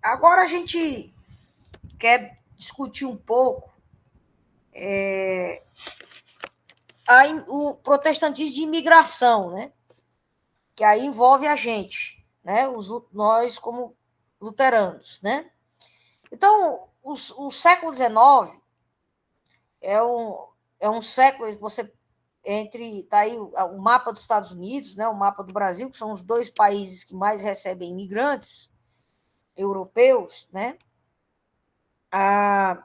Agora a gente quer discutir um pouco o protestantismo de imigração, né? Que aí envolve a gente, né? Nós como luteranos, né? Então, o século XIX é um século, você entre tá aí o mapa dos Estados Unidos, né? O mapa do Brasil, que são os dois países que mais recebem imigrantes europeus, né? A,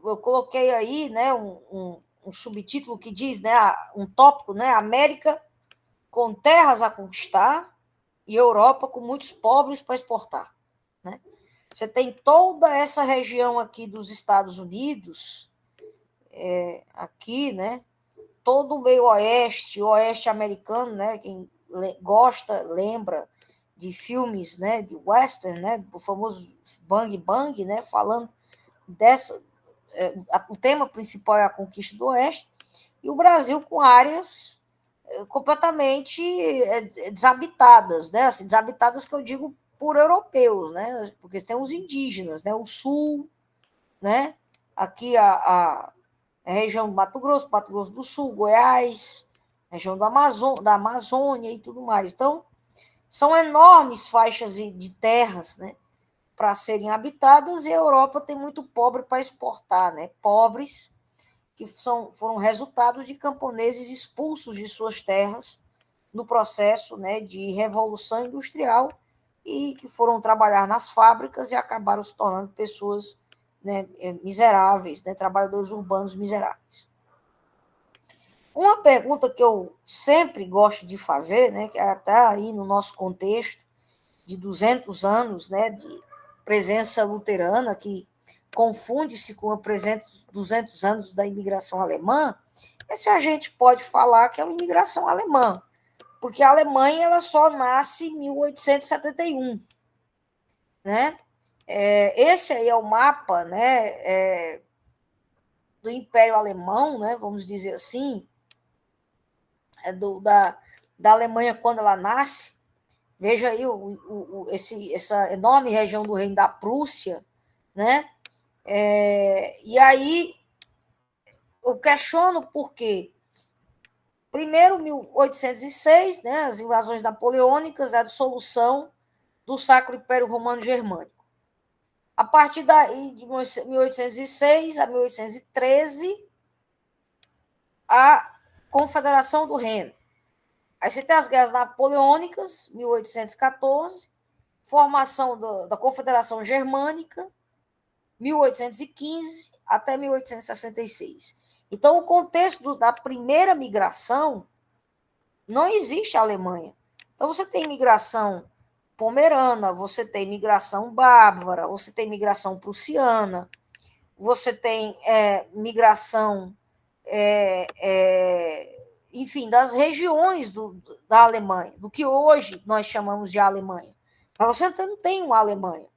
eu coloquei aí, né, um subtítulo que diz, né, um tópico, né, América com terras a conquistar e Europa com muitos pobres para exportar, né? Você tem toda essa região aqui dos Estados Unidos, aqui, né, todo o meio oeste americano, né, quem gosta, lembra de filmes, né, de western, né, o famoso Bang Bang, né, falando dessa, o tema principal é a conquista do Oeste, e o Brasil com áreas completamente desabitadas, né? Assim, desabitadas que eu digo por europeus, né? Porque tem os indígenas, né? O Sul, né? Aqui a região do Mato Grosso do Sul, Goiás, região da Amazônia e tudo mais. Então, são enormes faixas de terras, né? Para serem habitadas, e a Europa tem muito pobre para exportar, né? Pobres que foram resultados de camponeses expulsos de suas terras no processo, né, de revolução industrial, e que foram trabalhar nas fábricas e acabaram se tornando pessoas, né, miseráveis, né, trabalhadores urbanos miseráveis. Uma pergunta que eu sempre gosto de fazer, né, que até aí no nosso contexto de 200 anos, né, de presença luterana, que confunde-se com a presença de 200 anos da imigração alemã, é se a gente pode falar que é uma imigração alemã, porque a Alemanha ela só nasce em 1871, né? Esse aí é o mapa, né, do Império Alemão, né, vamos dizer assim, da Alemanha quando ela nasce. Veja aí essa enorme região do Reino da Prússia, né? E aí eu questiono por quê. Primeiro, 1806, né, as invasões napoleônicas, a dissolução do Sacro Império Romano Germânico. A partir daí, de 1806 a 1813, a Confederação do Reno. Aí você tem as guerras napoleônicas, 1814, formação da Confederação Germânica, 1815 até 1866. Então, o contexto da primeira migração, não existe a Alemanha. Então, você tem migração pomerana, você tem migração bávara, você tem migração prussiana, você tem migração, enfim, das regiões da Alemanha, do que hoje nós chamamos de Alemanha. Mas você não tem uma Alemanha.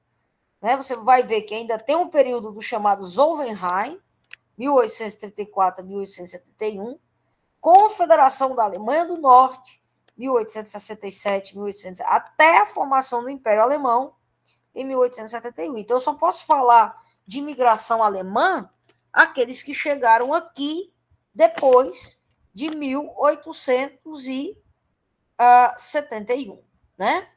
Né? Você vai ver que ainda tem um período do chamado Zollverein, 1834 a 1871, Confederação da Alemanha do Norte, 1867, 1800, até a formação do Império Alemão, em 1871. Então, eu só posso falar de imigração alemã aqueles que chegaram aqui depois de 1871, né?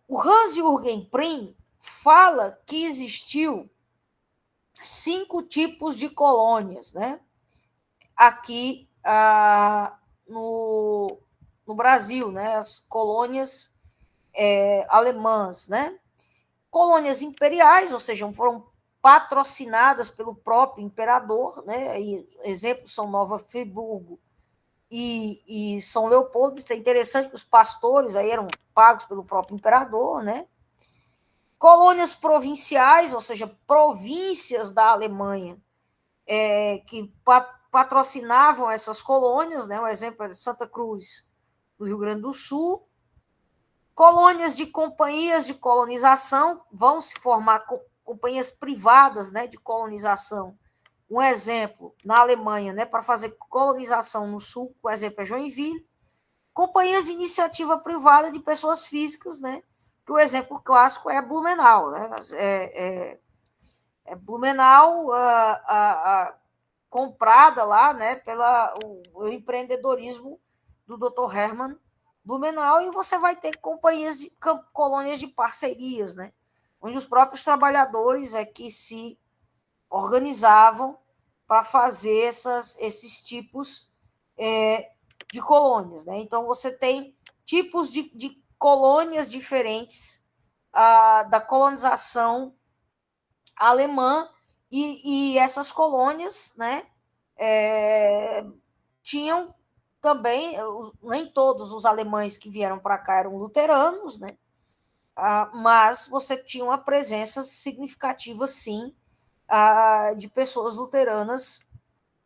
O Hans-Jürgen Prim fala que existiu 5 tipos de colônias, né? Aqui no Brasil, né? As colônias alemãs, né? Colônias imperiais, ou seja, foram patrocinadas pelo próprio imperador, né? E exemplos são Nova Friburgo e São Leopoldo. Isso é interessante que os pastores aí eram pagos pelo próprio imperador, né? Colônias provinciais, ou seja, províncias da Alemanha, que patrocinavam essas colônias, né? Um exemplo é de Santa Cruz, no Rio Grande do Sul. Colônias de companhias de colonização, vão se formar companhias privadas, né, de colonização. Um exemplo, na Alemanha, né, para fazer colonização no sul, o exemplo é Joinville. companhias de iniciativa privada de pessoas físicas, né? Que o exemplo clássico é Blumenau, né? Blumenau comprada lá, né? O empreendedorismo do Dr. Hermann Blumenau, e você vai ter companhias de colônias de parcerias, né? Onde os próprios trabalhadores é que se organizavam para fazer esses tipos de colônias, né? Então você tem tipos de colônias diferentes da colonização alemã, e essas colônias, né, tinham também, nem todos os alemães que vieram para cá eram luteranos, né, mas você tinha uma presença significativa, sim, de pessoas luteranas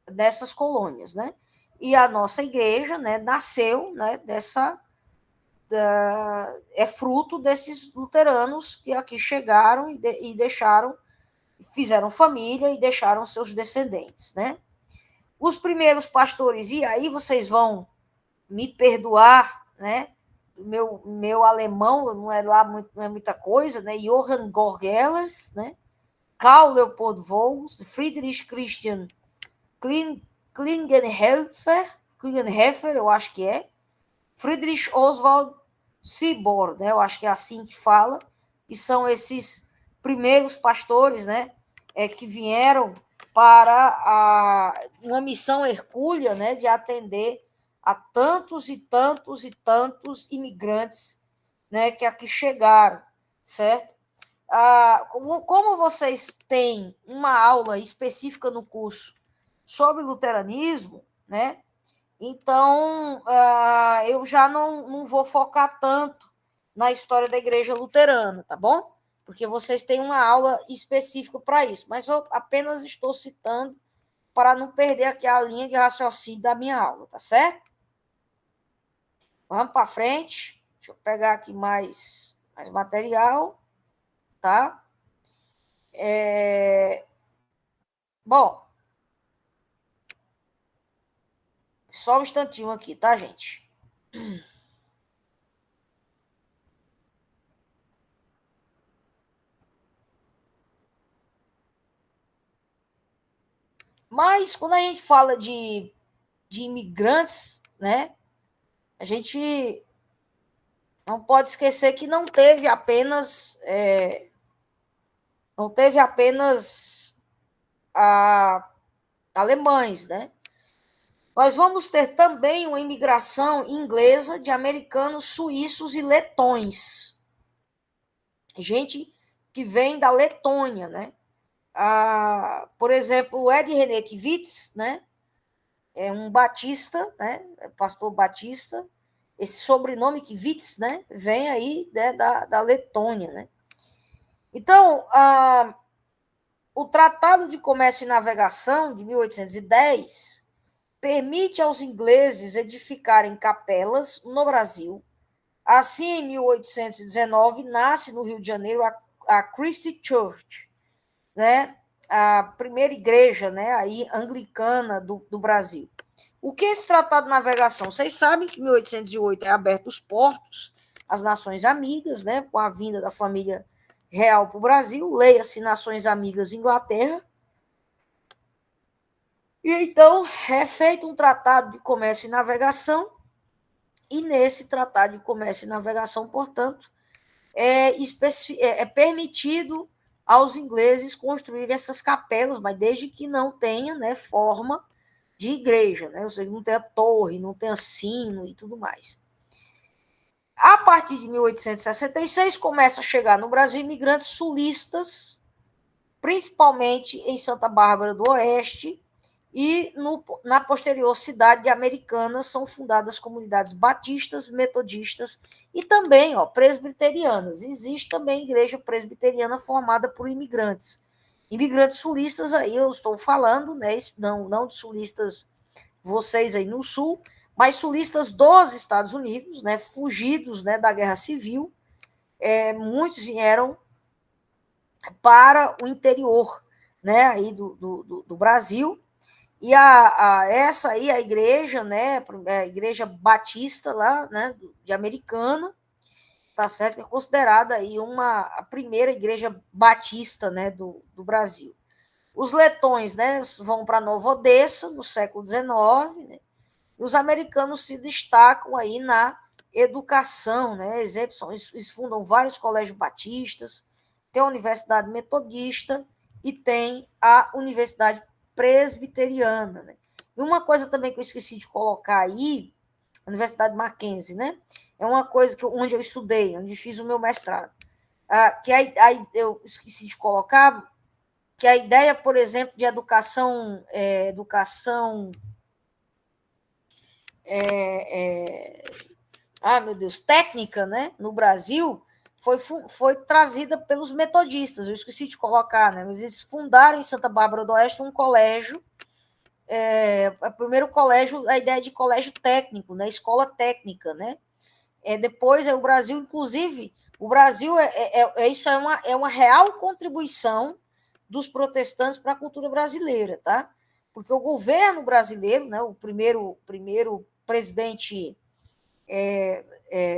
dessas colônias, né? E a nossa igreja, né, nasceu, né, é fruto desses luteranos que aqui chegaram e deixaram, fizeram família e deixaram seus descendentes, né? Os primeiros pastores, e aí vocês vão me perdoar, né? Meu alemão não é lá não é muita coisa, né? Johann Gorgellers, né? Karl Leopold Volz, Friedrich Christian Klingenhelfer, eu acho que é, Friedrich Oswald Sibor, né? Eu acho que é assim que fala, e são esses primeiros pastores, né? Que vieram para uma missão hercúlea, né? De atender a tantos e tantos e tantos imigrantes, né? Que aqui chegaram, certo? Como vocês têm uma aula específica no curso sobre luteranismo, né? Então, eu já não vou focar tanto na história da igreja luterana, tá bom? Porque vocês têm uma aula específica para isso, mas eu apenas estou citando para não perder aqui a linha de raciocínio da minha aula, tá certo? Vamos para frente. Deixa eu pegar aqui mais material, tá? Bom, só um instantinho aqui, tá, gente? Mas quando a gente fala de imigrantes, né, a gente não pode esquecer que não teve apenas alemães, né? Nós vamos ter também uma imigração inglesa de americanos, suíços e letões. Gente que vem da Letônia, né? Por exemplo, o Ed Renekiewicz, né? É um batista, né? Pastor batista. Esse sobrenome Kiewicz, né? Vem aí, né, da Letônia, né? Então, o Tratado de Comércio e Navegação de 1810 permite aos ingleses edificarem capelas no Brasil. Assim, em 1819, nasce no Rio de Janeiro a Christ Church, né? A primeira igreja, né, aí, anglicana do Brasil. O que é esse Tratado de Navegação? Vocês sabem que em 1808 é aberto os portos às nações amigas, né, com a vinda da família real para o Brasil, leia-se Nações Amigas Inglaterra. E então é feito um tratado de comércio e navegação, e nesse tratado de comércio e navegação, portanto, é permitido aos ingleses construir essas capelas, mas desde que não tenha, né, forma de igreja, né? Ou seja, não tenha torre, não tenha sino e tudo mais. A partir de 1866, começa a chegar no Brasil imigrantes sulistas, principalmente em Santa Bárbara do Oeste, e na posterior cidade de Americana são fundadas comunidades batistas, metodistas e também presbiterianas. Existe também igreja presbiteriana formada por imigrantes. Imigrantes sulistas, aí eu estou falando, né, não de sulistas vocês aí no sul, mas sulistas dos Estados Unidos, né, fugidos, né, da Guerra Civil. Muitos vieram para o interior, né, aí do Brasil, E essa aí, a igreja, né, a igreja batista lá, né, de Americana, tá certo? É considerada aí a primeira igreja batista, né, do Brasil. Os letões, né, vão para Nova Odessa, no século XIX, né, e os americanos se destacam aí na educação, né, eles fundam vários colégios batistas, tem a Universidade Metodista e tem a Universidade Presbiteriana, né. E uma coisa também que eu esqueci de colocar aí, a Universidade Mackenzie, né, é uma coisa onde eu estudei, onde fiz o meu mestrado, que aí eu esqueci de colocar, que a ideia, por exemplo, de educação meu Deus, técnica, né, no Brasil, foi trazida pelos metodistas. Eu esqueci de colocar, né, mas eles fundaram em Santa Bárbara do Oeste um colégio, o primeiro colégio, a ideia de colégio técnico, né, escola técnica, né. Depois, o Brasil, inclusive, o Brasil, isso é uma real contribuição dos protestantes para a cultura brasileira, tá? Porque o governo brasileiro, né, o primeiro presidente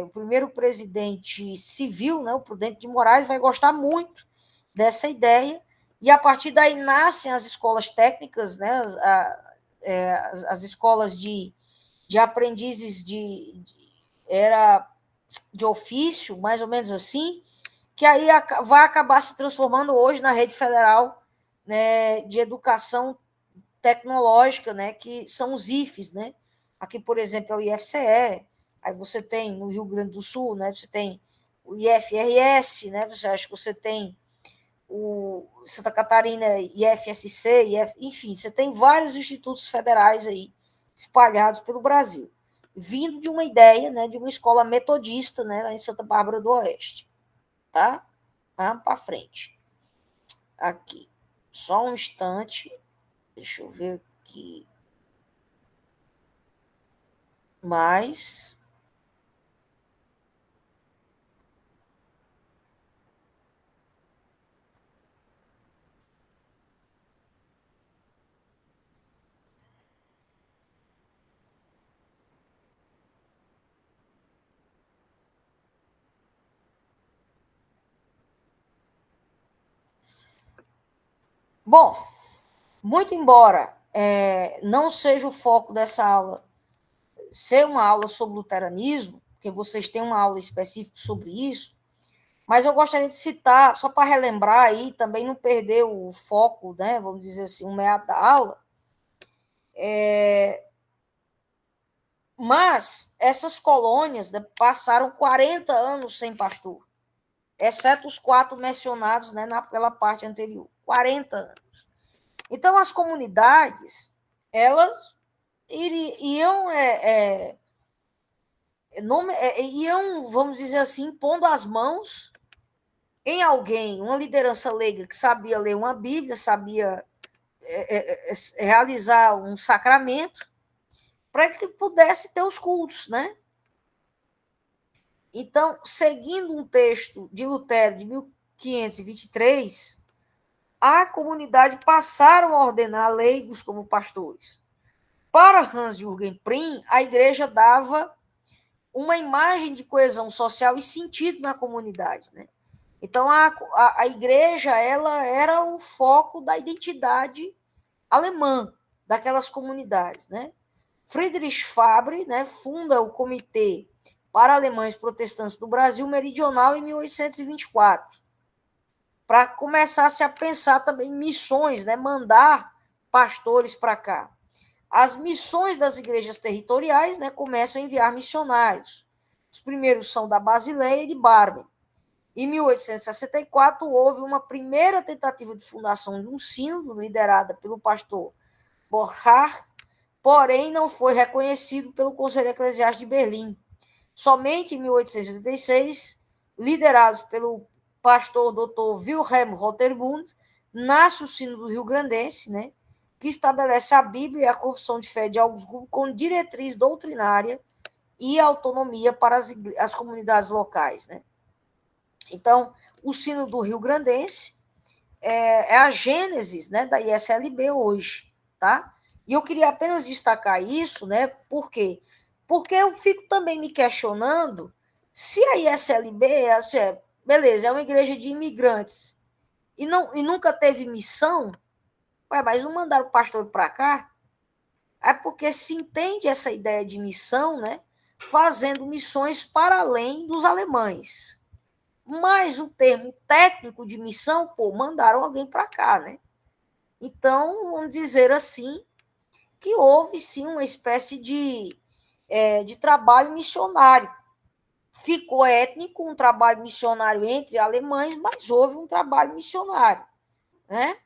o primeiro presidente civil, né, o Prudente de Moraes, vai gostar muito dessa ideia, e a partir daí nascem as escolas técnicas, né, as escolas de aprendizes de ofício, mais ou menos assim, que aí vai acabar se transformando hoje na rede federal, né, de educação tecnológica, né, que são os IFES, né? Aqui, por exemplo, é o IFCE, aí você tem no Rio Grande do Sul, né, você tem o IFRS, né, você tem o Santa Catarina, IFSC, enfim, você tem vários institutos federais aí espalhados pelo Brasil, vindo de uma ideia, né, de uma escola metodista, né, lá em Santa Bárbara do Oeste, tá? Vamos para frente. Aqui, só um instante, deixa eu ver aqui mais. Bom, muito embora não seja o foco dessa aula ser uma aula sobre luteranismo, porque vocês têm uma aula específica sobre isso, mas eu gostaria de citar, só para relembrar aí, também não perder o foco, né, vamos dizer assim, o meado da aula, mas essas colônias, né, passaram 40 anos sem pastor, exceto os 4 mencionados, né, naquela parte anterior, 40 anos. Então, as comunidades, elas iam, iam, vamos dizer assim, pondo as mãos em alguém, uma liderança leiga que sabia ler uma Bíblia, sabia realizar um sacramento, para que pudesse ter os cultos, né? Então, seguindo um texto de Lutero de 1523, a comunidade passaram a ordenar leigos como pastores. Para Hans-Jürgen Prim, a igreja dava uma imagem de coesão social e sentido na comunidade, né? Então, a igreja, ela era o foco da identidade alemã daquelas comunidades, né? Friedrich Fabre, né, funda o Comitê para Alemães Protestantes do Brasil Meridional em 1824, para começar a pensar também missões, né, mandar pastores para cá. As missões das igrejas territoriais, né, começam a enviar missionários. Os primeiros são da Basileia e de Barben. Em 1864, houve uma primeira tentativa de fundação de um sínodo liderada pelo pastor Borchardt, porém não foi reconhecido pelo Conselho Eclesiástico de Berlim. Somente em 1886, liderados pelo pastor Dr. Wilhelm Roterbund, nasce o Sínodo Rio-Grandense, né, que estabelece a Bíblia e a Confissão de Fé de Augsburgo com diretriz doutrinária e autonomia para as comunidades locais, né? Então, o Sínodo Rio-Grandense é a gênese, né, da ISLB hoje, tá? E eu queria apenas destacar isso, né? Por quê? Porque eu fico também me questionando se a ISLB, beleza, é uma igreja de imigrantes e nunca teve missão, mas não mandaram o pastor para cá, é porque se entende essa ideia de missão, né? Fazendo missões para além dos alemães. Mas o termo técnico de missão, mandaram alguém para cá, né? Então, vamos dizer assim, que houve sim uma espécie de trabalho missionário. Ficou étnico um trabalho missionário entre alemães, mas houve um trabalho missionário, né?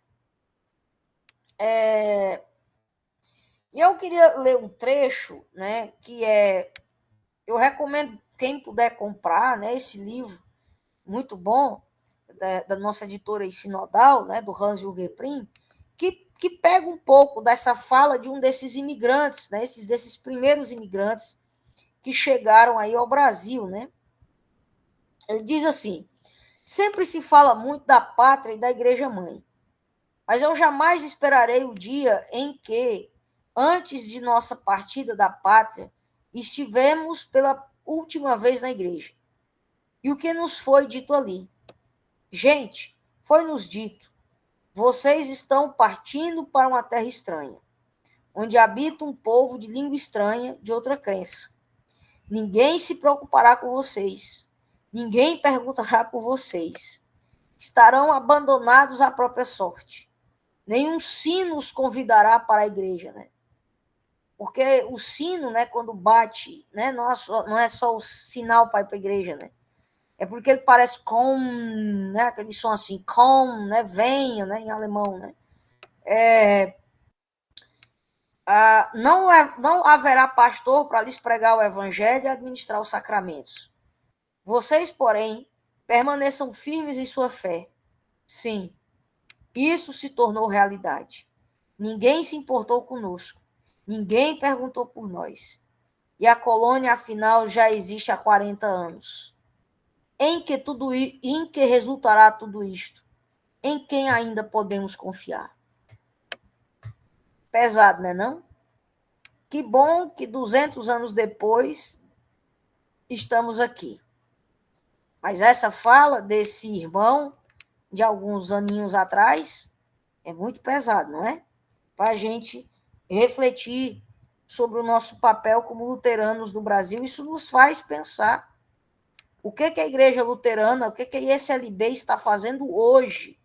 E eu queria ler um trecho, né, que eu recomendo quem puder comprar, né, esse livro muito bom da nossa editora Sinodal, né, do Hans-Jürgen Prim, que pega um pouco dessa fala de um desses imigrantes, né, desses primeiros imigrantes que chegaram aí ao Brasil, né? Ele diz assim: sempre se fala muito da pátria e da igreja mãe, mas eu jamais esperarei o dia em que, antes de nossa partida da pátria, estivemos pela última vez na igreja. E o que nos foi dito ali? Gente, foi-nos dito: vocês estão partindo para uma terra estranha, onde habita um povo de língua estranha, de outra crença. Ninguém se preocupará com vocês. Ninguém perguntará por vocês. Estarão abandonados à própria sorte. Nenhum sino os convidará para a igreja, né? Porque o sino, né, quando bate, né, não é só o sinal para ir para a igreja, né? É porque ele parece com, né, aquele som assim, com, né, venha, né, em alemão, né? Não haverá pastor para lhes pregar o evangelho e administrar os sacramentos. Vocês, porém, permaneçam firmes em sua fé. Sim, isso se tornou realidade. Ninguém se importou conosco. Ninguém perguntou por nós. E a colônia, afinal, já existe há 40 anos. Em que resultará tudo isto? Em quem ainda podemos confiar? Pesado, né, não? Que bom que 200 anos depois estamos aqui. Mas essa fala desse irmão de alguns aninhos atrás é muito pesado, não é? Para a gente refletir sobre o nosso papel como luteranos no Brasil. Isso nos faz pensar o que a igreja luterana, o que a ISLB está fazendo hoje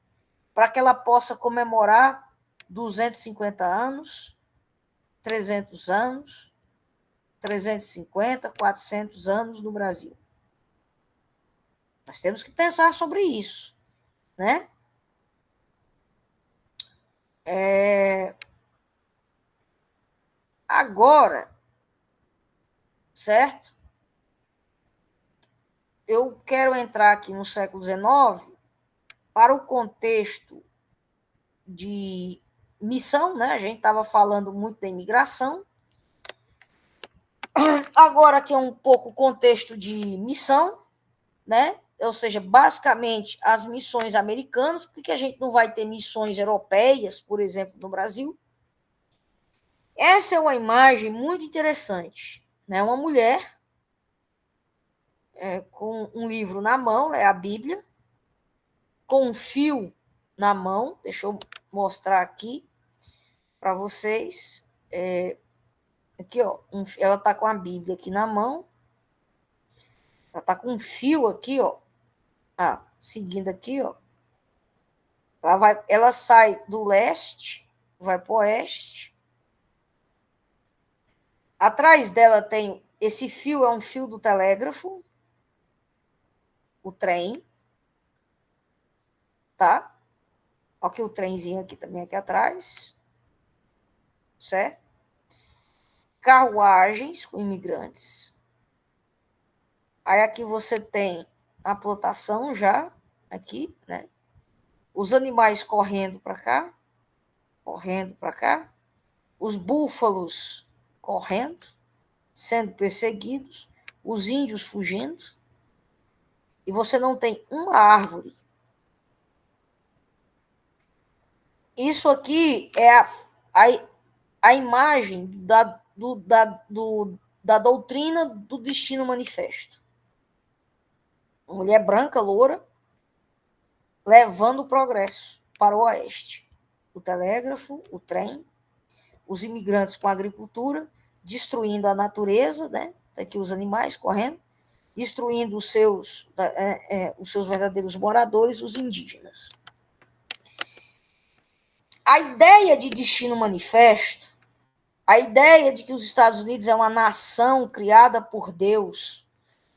para que ela possa comemorar 250 anos, 300 anos, 350, 400 anos no Brasil. Nós temos que pensar sobre isso, né? Agora, certo? Eu quero entrar aqui no século XIX para o contexto de missão, né? A gente estava falando muito da imigração. Agora aqui é um pouco o contexto de missão, né? Ou seja, basicamente as missões americanas, por que a gente não vai ter missões europeias, por exemplo, no Brasil? Essa é uma imagem muito interessante, né? Uma mulher com um livro na mão, é a Bíblia, com um fio na mão, deixa eu mostrar aqui para vocês. Aqui, ó, ela está com a Bíblia aqui na mão, ela está com um fio aqui, ó, seguindo aqui, ó. Ela sai do leste, vai para o oeste. Atrás dela tem esse fio, é um fio do telégrafo, o trem, tá? Aqui o trenzinho aqui também aqui atrás, certo? Carruagens com imigrantes. Aí aqui você tem a plantação já, aqui, né? Os animais correndo para cá, os búfalos correndo, sendo perseguidos, os índios fugindo, e você não tem uma árvore. Isso aqui é a imagem da doutrina do destino manifesto. Uma mulher branca, loura, levando o progresso para o oeste. O telégrafo, o trem, os imigrantes com a agricultura, destruindo a natureza, né? Daqui os animais correndo, destruindo os seus verdadeiros moradores, os indígenas. A ideia de destino manifesto, a ideia de que os Estados Unidos é uma nação criada por Deus,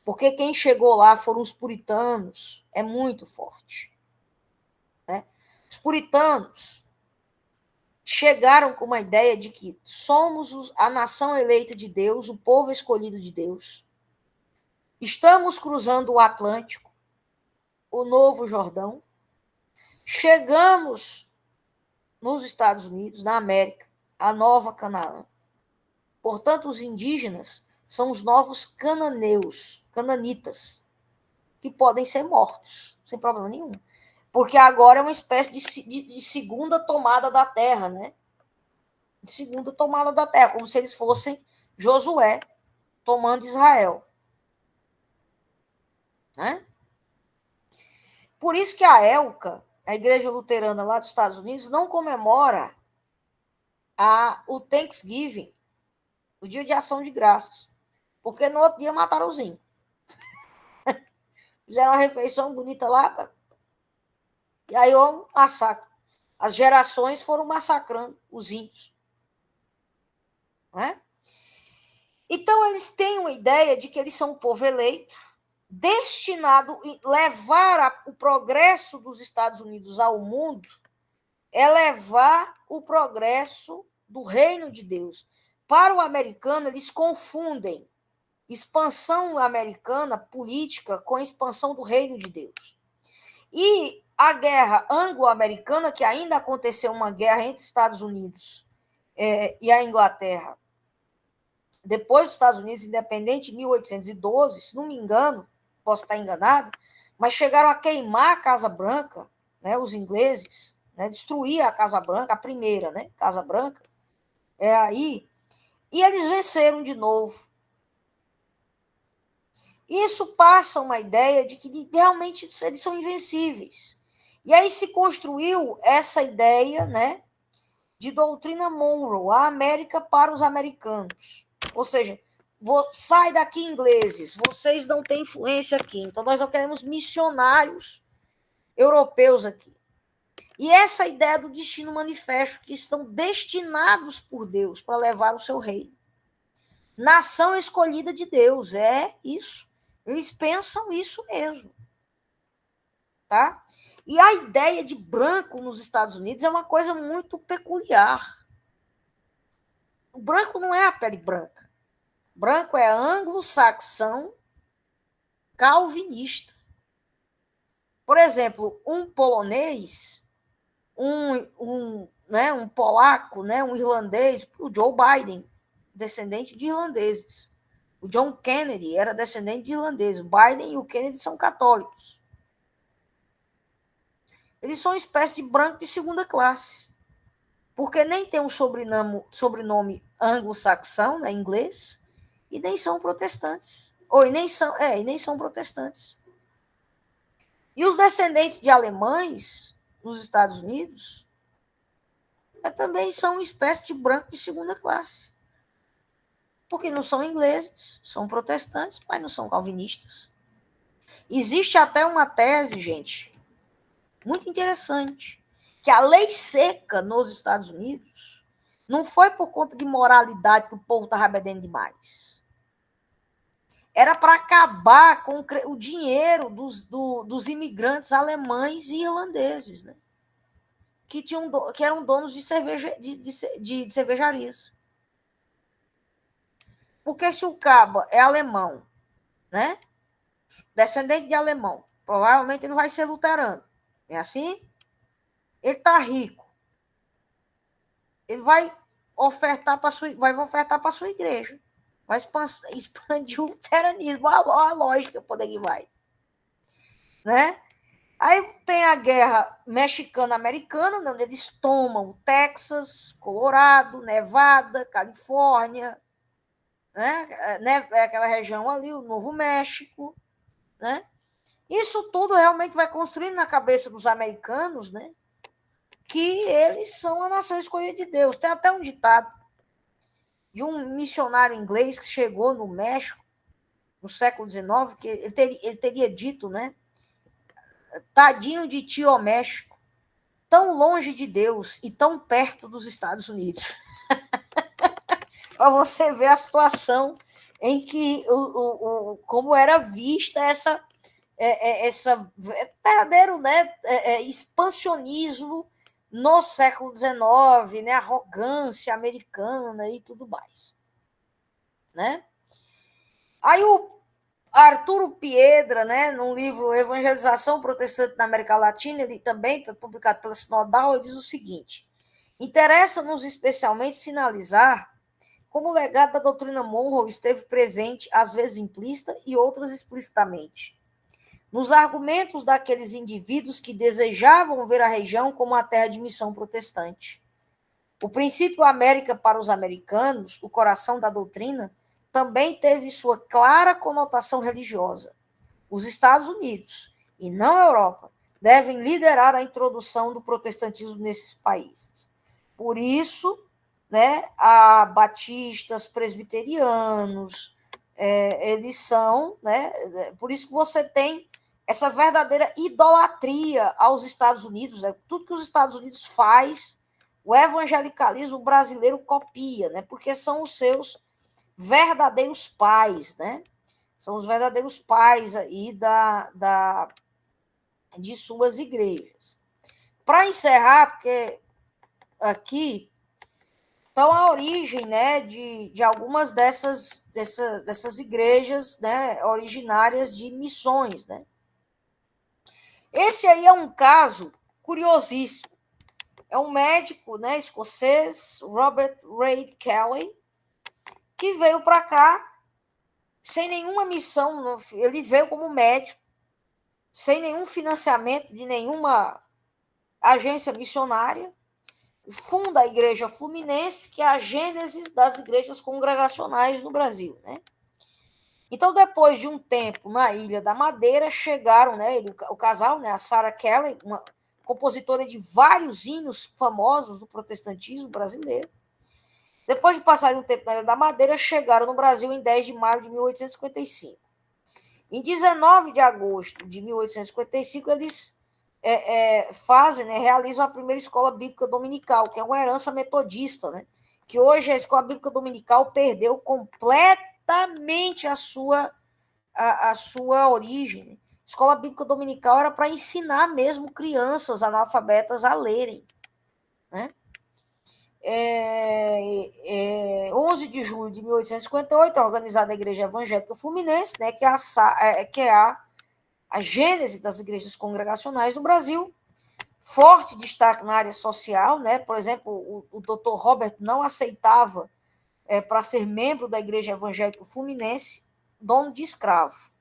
porque quem chegou lá foram os puritanos, é muito forte. Né? Os puritanos chegaram com uma ideia de que somos a nação eleita de Deus, o povo escolhido de Deus. Estamos cruzando o Atlântico, o Novo Jordão. Chegamos nos Estados Unidos, na América, a Nova Canaã. Portanto, os indígenas são os novos cananeus, cananitas, que podem ser mortos, sem problema nenhum. Porque agora é uma espécie de segunda tomada da terra, né? De segunda tomada da terra, como se eles fossem Josué tomando Israel. Né? Por isso que a ELCA, a Igreja Luterana lá dos Estados Unidos, não comemora o Thanksgiving, o Dia de Ação de Graças, porque no outro dia mataram os índios. Fizeram uma refeição bonita lá, e aí houve um massacre. As gerações foram massacrando os índios. Né? Então, eles têm uma ideia de que eles são um povo eleito, destinado a levar o progresso dos Estados Unidos ao mundo, é levar o progresso do reino de Deus. Para o americano, eles confundem expansão americana política com a expansão do reino de Deus. E a guerra anglo-americana, que ainda aconteceu uma guerra entre Estados Unidos e a Inglaterra, depois dos Estados Unidos independente, em 1812, se não me engano, posso estar enganado, mas chegaram a queimar a Casa Branca, né, os ingleses, né, destruir a Casa Branca, a primeira, né, Casa Branca, e eles venceram de novo. Isso passa uma ideia de que realmente eles são invencíveis. E aí se construiu essa ideia, né, de doutrina Monroe, a América para os americanos. Ou seja, sai daqui, ingleses, vocês não têm influência aqui, então nós não queremos missionários europeus aqui. E essa ideia do destino manifesto, que estão destinados por Deus para levar o seu reino. Nação escolhida de Deus, é isso. Eles pensam isso mesmo. Tá? E a ideia de branco nos Estados Unidos é uma coisa muito peculiar. O branco não é a pele branca. Branco é anglo-saxão calvinista. Por exemplo, um polonês, um polaco, né, um irlandês, o Joe Biden, descendente de irlandeses. O John Kennedy era descendente de irlandeses. O Biden e o Kennedy são católicos. Eles são uma espécie de branco de segunda classe. Porque nem tem um sobrenome anglo-saxão, né, inglês, e nem são protestantes. E nem são protestantes. E os descendentes de alemães nos Estados Unidos também são uma espécie de branco de segunda classe. Porque não são ingleses, são protestantes, mas não são calvinistas. Existe até uma tese, gente, muito interessante, que a lei seca nos Estados Unidos não foi por conta de moralidade que o povo estava bebendo demais. Era para acabar com o dinheiro dos imigrantes alemães e irlandeses, né? Que eram donos de cervejarias. Porque se o caba é alemão, né? Descendente de alemão, provavelmente ele vai ser luterano. É assim? Ele está rico. Ele vai ofertar para a sua igreja. Vai expandir o luteranismo. A lógica por aí vai. Né? Aí tem a guerra mexicana-americana, onde eles tomam Texas, Colorado, Nevada, Califórnia, né? Aquela região ali, o Novo México, né? Isso tudo realmente vai construindo na cabeça dos americanos, né? Que eles são a nação escolhida de Deus. Tem até um ditado de um missionário inglês que chegou no México no século XIX, que ele teria dito, né? Tadinho de ti, ó México, tão longe de Deus e tão perto dos Estados Unidos. Para você ver a situação em que como era vista essa verdadeiro, né, expansionismo no século XIX, né, arrogância americana e tudo mais, né? Aí o Arturo Piedra, né, no livro Evangelização Protestante na América Latina, ele também publicado pela Sinodal, ele diz o seguinte: interessa-nos especialmente sinalizar como o legado da doutrina Monroe esteve presente, às vezes implícita e outras explicitamente, nos argumentos daqueles indivíduos que desejavam ver a região como uma terra de missão protestante. O princípio América para os americanos, o coração da doutrina, também teve sua clara conotação religiosa. Os Estados Unidos, e não a Europa, devem liderar a introdução do protestantismo nesses países. Por isso, né, a batistas, presbiterianos, eles são, né, por isso que você tem essa verdadeira idolatria aos Estados Unidos, né? Tudo que os Estados Unidos faz, o evangelicalismo brasileiro copia, né? Porque são os seus verdadeiros pais, né? São os verdadeiros pais aí de suas igrejas. Para encerrar, porque aqui então a origem, né, de algumas dessas igrejas, né, originárias de missões, né? Esse aí é um caso curiosíssimo. É um médico, né, escocês, Robert Reid Kelly, que veio para cá sem nenhuma missão. Ele veio como médico, sem nenhum financiamento de nenhuma agência missionária. Funda a Igreja Fluminense, que é a gênese das igrejas congregacionais no Brasil, né? Então, depois de um tempo na Ilha da Madeira, chegaram, né, o casal, né, a Sarah Kelly, uma compositora de vários hinos famosos do protestantismo brasileiro. Depois de passar um tempo na Ilha da Madeira, chegaram no Brasil em 10 de maio de 1855. Em 19 de agosto de 1855, eles fazem, né, realizam a primeira escola bíblica dominical, que é uma herança metodista, né? Que hoje a escola bíblica dominical perdeu completamente a sua origem. Escola bíblica dominical era para ensinar mesmo crianças analfabetas a lerem, né? 11 de julho de 1858 é organizada a Igreja Evangélica Fluminense, né, que é a gênese das igrejas congregacionais no Brasil. Forte destaque na área social, né? Por exemplo, o Dr. Robert não aceitava, para ser membro da Igreja Evangélica Fluminense, dono de escravo.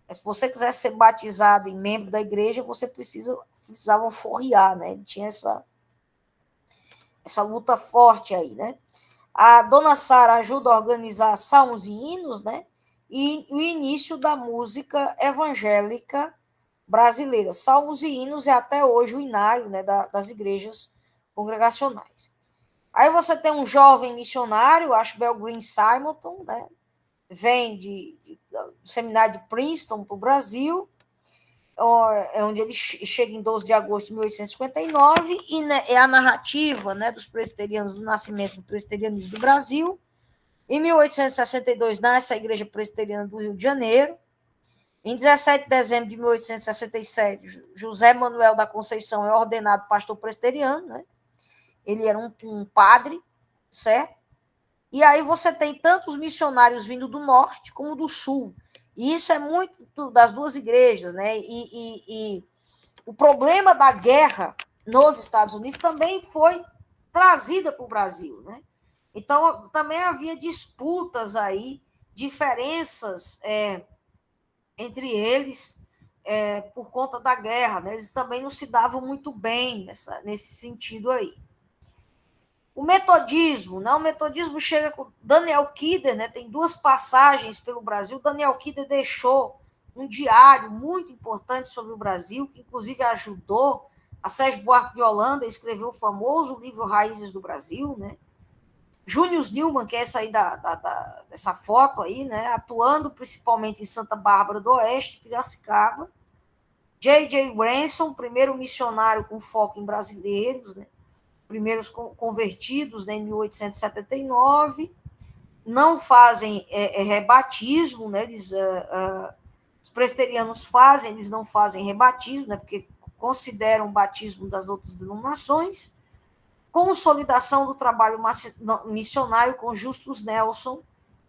Se você quiser ser batizado em membro da igreja, você precisava forrear, né? Ele tinha essa luta forte aí, né? A dona Sara ajuda a organizar salmos e hinos, né? E o início da música evangélica brasileira. Salmos e hinos é até hoje o inário, né, das igrejas congregacionais. Aí você tem um jovem missionário, Ashbel Green Simonton, né? Vem do seminário de Princeton para o Brasil, onde ele chega em 12 de agosto de 1859, e né, é a narrativa, né, dos presbiterianos, do nascimento do presbiterianismo do Brasil. Em 1862, nasce a Igreja Presbiteriana do Rio de Janeiro. Em 17 de dezembro de 1867, José Manuel da Conceição é ordenado pastor presbiteriano, né? Ele era um padre, certo? E aí você tem tantos missionários vindo do norte como do sul. E isso é muito das duas igrejas, né? E o problema da guerra nos Estados Unidos também foi trazida para o Brasil, né? Então, também havia disputas aí, diferenças entre eles, por conta da guerra, né? Eles também não se davam muito bem nesse sentido aí. O metodismo, né? O metodismo chega com Daniel Kidder, né? Tem duas passagens pelo Brasil. Daniel Kidder deixou um diário muito importante sobre o Brasil, que inclusive ajudou a Sérgio Buarque de Holanda a escrever o famoso livro Raízes do Brasil, né? Június Newman, que é essa aí dessa foto aí, né? Atuando principalmente em Santa Bárbara do Oeste, Piracicaba. J.J. Ransom, primeiro missionário com foco em brasileiros, né? Primeiros convertidos, né, em 1879, não fazem rebatismo, né, os presbiterianos fazem, eles não fazem rebatismo, né, porque consideram o batismo das outras denominações. Consolidação do trabalho missionário com Justus Nelson,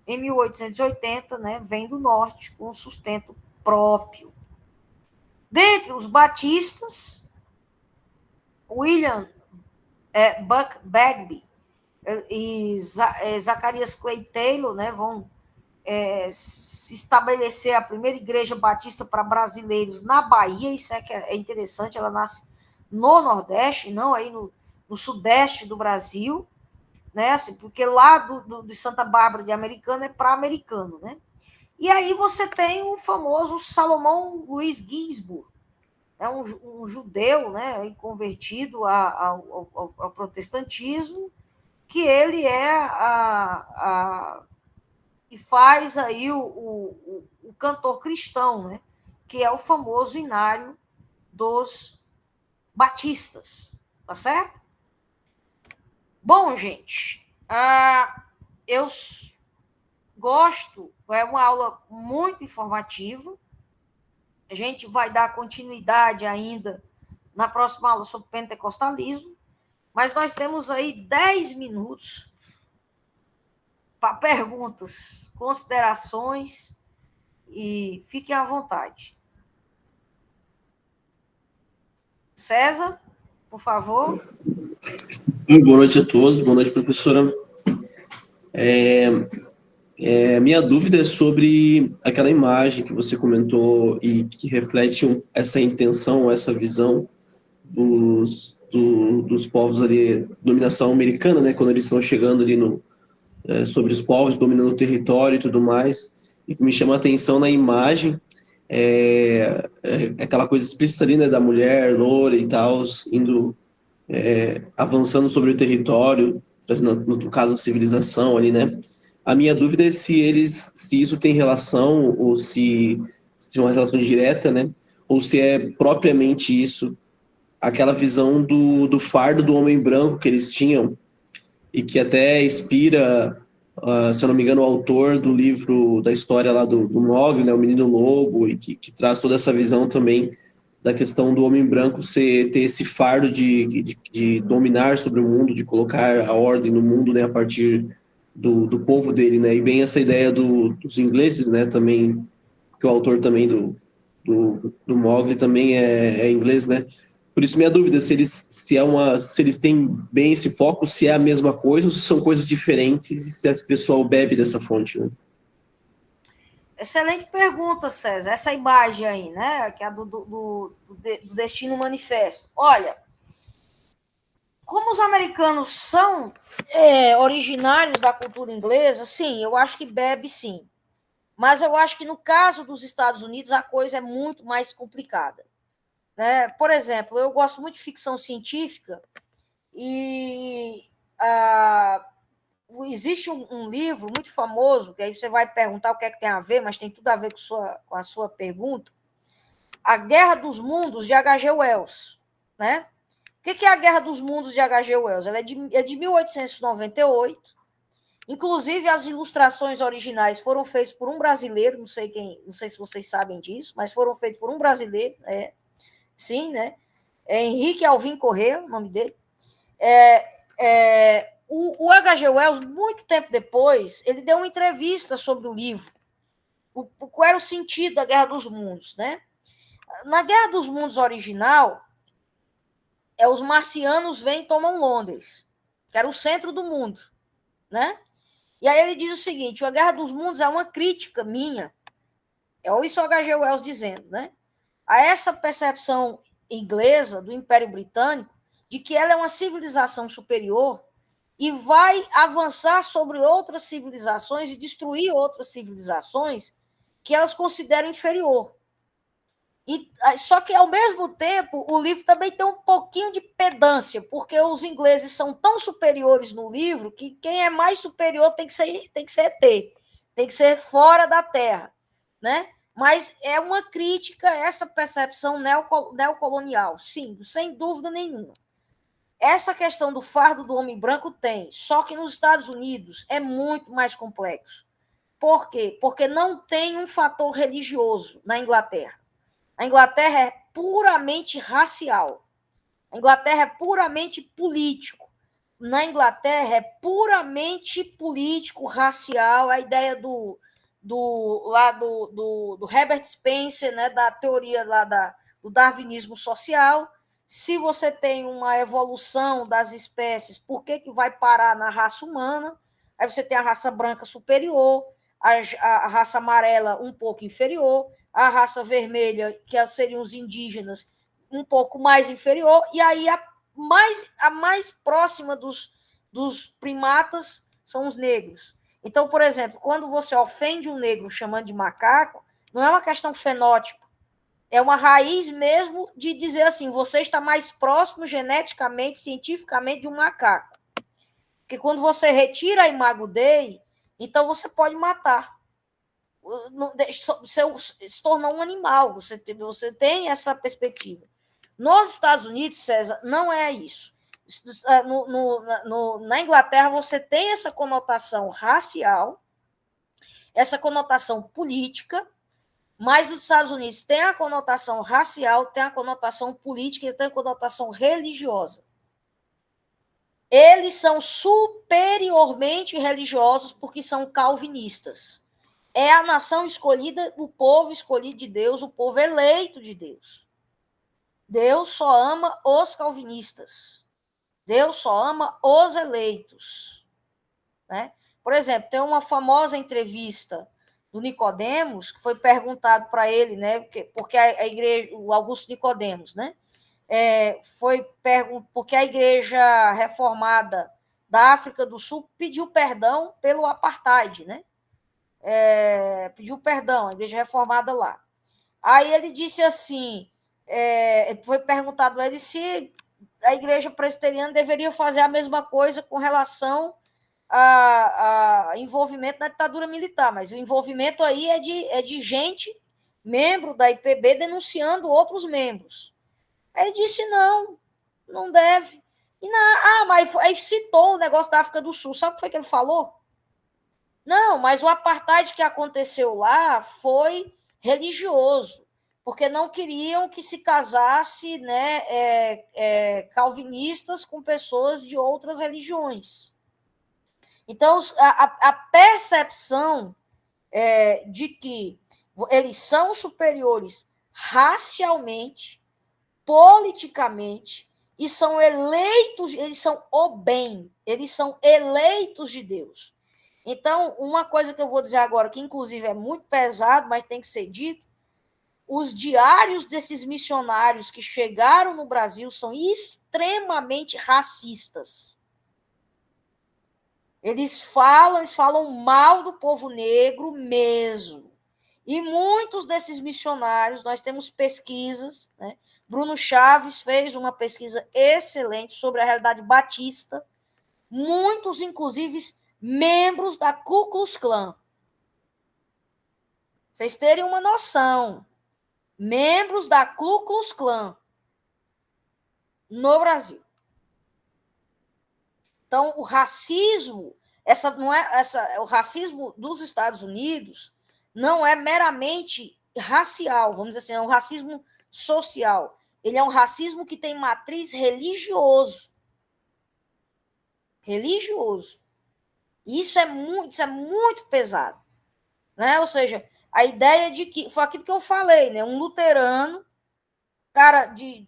em 1880, né, vem do norte, com sustento próprio. Dentre os batistas, William Buck Bagby e Zacarias Clay Taylor, né, vão se estabelecer a primeira igreja batista para brasileiros na Bahia. Isso que é interessante, ela nasce no Nordeste, não aí no Sudeste do Brasil, né, assim, porque lá de Santa Bárbara de Americana é para americano, né? E aí você tem o famoso Salomão Luiz Ginsburg, é um judeu, né, convertido ao protestantismo, que ele e faz aí o cantor cristão, né, que é o famoso inário dos batistas, tá certo? Bom, gente, eu gosto, é uma aula muito informativa. A gente vai dar continuidade ainda na próxima aula sobre pentecostalismo, mas nós temos aí 10 minutos para perguntas, considerações, e fiquem à vontade. César, por favor. Boa noite a todos, boa noite, professora. Minha dúvida é sobre aquela imagem que você comentou e que reflete essa intenção, essa visão dos povos ali, dominação americana, né, quando eles estão chegando ali sobre os povos, dominando o território e tudo mais. E que me chama a atenção na imagem aquela coisa explícita ali, né, da mulher loura e tal, indo, avançando sobre o território, trazendo, no caso, a civilização ali, né? A minha dúvida é se isso tem relação, ou se tem uma relação direta, né? Ou se é propriamente isso, aquela visão do fardo do homem branco que eles tinham, e que até inspira, se eu não me engano, o autor do livro, da história lá do Mowgli, né, o Menino Lobo, e que traz toda essa visão também da questão do homem branco ter esse fardo de dominar sobre o mundo, de colocar a ordem no mundo, né, a partir do povo dele, né, e bem essa ideia dos ingleses, né, também, que o autor também do Mowgli também é inglês, né. Por isso minha dúvida, se eles têm bem esse foco, se é a mesma coisa ou se são coisas diferentes, e se esse pessoal bebe dessa fonte, né? Excelente pergunta, César. Essa imagem aí, né, que é do Destino Manifesto. Olha, como os americanos são originários da cultura inglesa, sim, eu acho que bebe sim. Mas eu acho que no caso dos Estados Unidos a coisa é muito mais complicada, né? Por exemplo, eu gosto muito de ficção científica e existe um livro muito famoso, que aí você vai perguntar o que é que tem a ver, mas tem tudo a ver com a sua pergunta, A Guerra dos Mundos, de H.G. Wells, né? O que é a Guerra dos Mundos de H.G. Wells? Ela é de 1898. Inclusive, as ilustrações originais foram feitas por um brasileiro, não sei se vocês sabem disso, mas foram feitas por um brasileiro, sim, né? Henrique Alvim Corrêa, o nome dele. O H.G. Wells, muito tempo depois, ele deu uma entrevista sobre o livro. Qual era o sentido da Guerra dos Mundos, né? Na Guerra dos Mundos original, os marcianos vêm e tomam Londres, que era o centro do mundo, né? E aí ele diz o seguinte: a Guerra dos Mundos é uma crítica minha. É isso o H.G. Wells dizendo, né? a essa percepção inglesa do Império Britânico de que ela é uma civilização superior e vai avançar sobre outras civilizações e destruir outras civilizações que elas consideram inferior. Só que, ao mesmo tempo, o livro também tem um pouquinho de pedância, porque os ingleses são tão superiores no livro que quem é mais superior tem que ser ET, tem que ser fora da Terra, né? Mas é uma crítica a essa percepção neocolonial, sim, sem dúvida nenhuma. Essa questão do fardo do homem branco tem, só que nos Estados Unidos é muito mais complexo. Por quê? Porque não tem um fator religioso na Inglaterra. A Inglaterra é puramente racial. A Inglaterra é puramente político. Na Inglaterra é puramente político, racial, a ideia do Herbert Spencer, né, da teoria lá do darwinismo social. Se você tem uma evolução das espécies, por que vai parar na raça humana? Aí você tem a raça branca superior, a raça amarela um pouco inferior, a raça vermelha, que seriam os indígenas, um pouco mais inferior, e aí a mais próxima dos primatas são os negros. Então, por exemplo, quando você ofende um negro chamando de macaco, não é uma questão fenótipo, é uma raiz mesmo de dizer assim, você está mais próximo geneticamente, cientificamente de um macaco. Porque quando você retira a imago Dei, então você pode matar. Se tornou um animal, você tem essa perspectiva. Nos Estados Unidos, César, não é isso. Na Inglaterra, você tem essa conotação racial, essa conotação política, mas nos Estados Unidos tem a conotação racial, tem a conotação política e tem a conotação religiosa. Eles são superiormente religiosos porque são calvinistas. É a nação escolhida, o povo escolhido de Deus, o povo eleito de Deus. Deus só ama os calvinistas. Deus só ama os eleitos. Né? Por exemplo, tem uma famosa entrevista do Nicodemos, que foi perguntado para ele, né? Porque a igreja, o Augusto Nicodemos, né? Porque a igreja reformada da África do Sul pediu perdão pelo apartheid, né? Pediu perdão, a igreja reformada lá. Aí ele disse assim, foi perguntado a ele se a igreja presbiteriana deveria fazer a mesma coisa com relação a envolvimento na ditadura militar, mas o envolvimento aí é de gente, membro da IPB, denunciando outros membros. Aí ele disse, não deve. Mas aí citou o negócio da África do Sul. Sabe o que foi que ele falou? Não, mas o apartheid que aconteceu lá foi religioso, porque não queriam que se casasse, né, calvinistas com pessoas de outras religiões. Então, a percepção de que eles são superiores racialmente, politicamente, e são eleitos, eles são o bem, eles são eleitos de Deus. Então, uma coisa que eu vou dizer agora, que inclusive é muito pesado, mas tem que ser dito, os diários desses missionários que chegaram no Brasil são extremamente racistas. Eles falam mal do povo negro mesmo. E muitos desses missionários, nós temos pesquisas, né? Bruno Chaves fez uma pesquisa excelente sobre a realidade batista, muitos, inclusive, membros da Ku Klux Klan. Vocês terem uma noção, membros da Ku Klux Klan no Brasil. Então, o racismo, o racismo dos Estados Unidos não é meramente racial, vamos dizer assim, é um racismo social. Ele é um racismo que tem matriz religioso. Religioso. Isso é muito pesado. Né? Ou seja, a ideia de que, foi aquilo que eu falei, né? Um luterano, cara de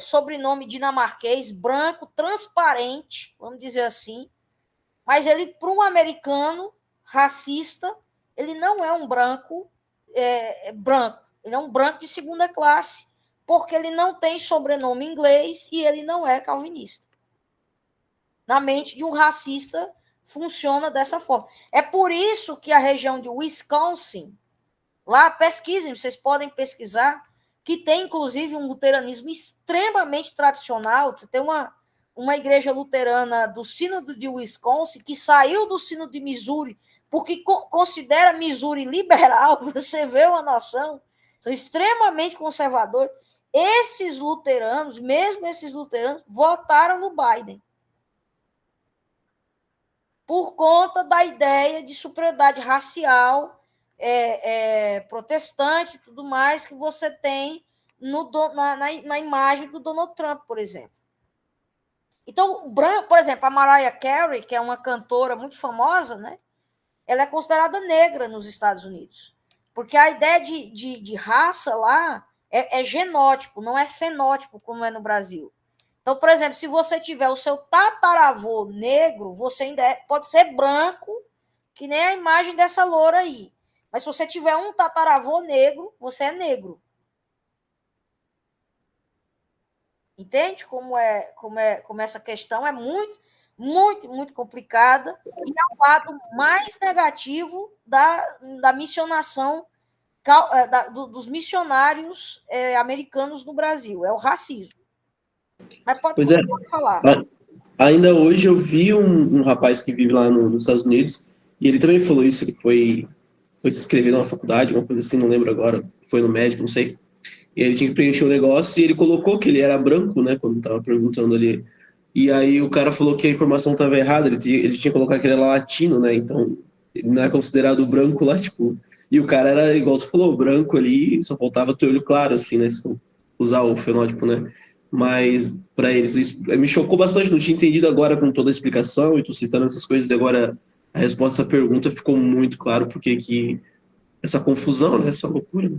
sobrenome dinamarquês, branco, transparente, vamos dizer assim, mas ele, para um americano racista, ele não é um branco branco. Ele é um branco de segunda classe, porque ele não tem sobrenome inglês e ele não é calvinista. Na mente de um racista, funciona dessa forma. É por isso que a região de Wisconsin, lá, pesquisem, vocês podem pesquisar, que tem, inclusive, um luteranismo extremamente tradicional. Tem uma igreja luterana do Sínodo de Wisconsin, que saiu do Sínodo de Missouri, porque considera Missouri liberal, você vê uma noção, são extremamente conservadores. Esses luteranos, mesmo esses luteranos, votaram no Biden. Por conta da ideia de superioridade racial, protestante e tudo mais que você tem na imagem do Donald Trump, por exemplo. Então, por exemplo, a Mariah Carey, que é uma cantora muito famosa, né? Ela é considerada negra nos Estados Unidos. Porque a ideia de raça lá é genótipo, não é fenótipo, como é no Brasil. Então, por exemplo, se você tiver o seu tataravô negro, você ainda pode ser branco, que nem a imagem dessa loura aí. Mas se você tiver um tataravô negro, você é negro. Entende como essa questão é muito, muito, muito complicada e é o lado mais negativo da missionação, dos missionários americanos no Brasil, é o racismo. Mas pode falar. Ainda hoje eu vi um rapaz que vive lá nos Estados Unidos e ele também falou isso, ele foi se inscrever numa faculdade, uma coisa assim, não lembro agora, foi no médico, não sei. E ele tinha que preencher o negócio e ele colocou que ele era branco, né, quando tava perguntando ali. E aí o cara falou que a informação estava errada, ele tinha colocado que ele era latino, né, então ele não é considerado branco lá, tipo... E o cara era, igual tu falou, branco ali, só faltava ter olho claro, assim, né, se for usar o fenótipo, né. Mas para eles isso me chocou bastante, não tinha entendido agora com toda a explicação e tu citando essas coisas, e agora a resposta a essa pergunta ficou muito claro porque que essa confusão, né, essa loucura, né?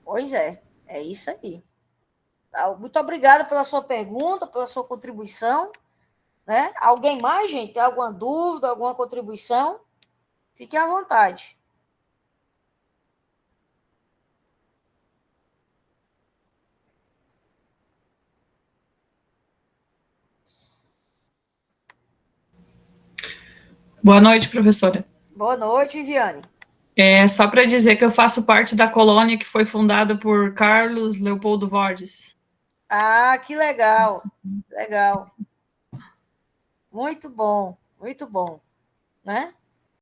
Pois é isso aí. Muito obrigada pela sua pergunta, pela sua contribuição. Né? Alguém mais, gente? Tem alguma dúvida, alguma contribuição? Fique à vontade. Boa noite, professora. Boa noite, Viviane. Só para dizer que eu faço parte da colônia que foi fundada por Carlos Leopoldo Vordes. Ah, que legal. Legal. Muito bom, né?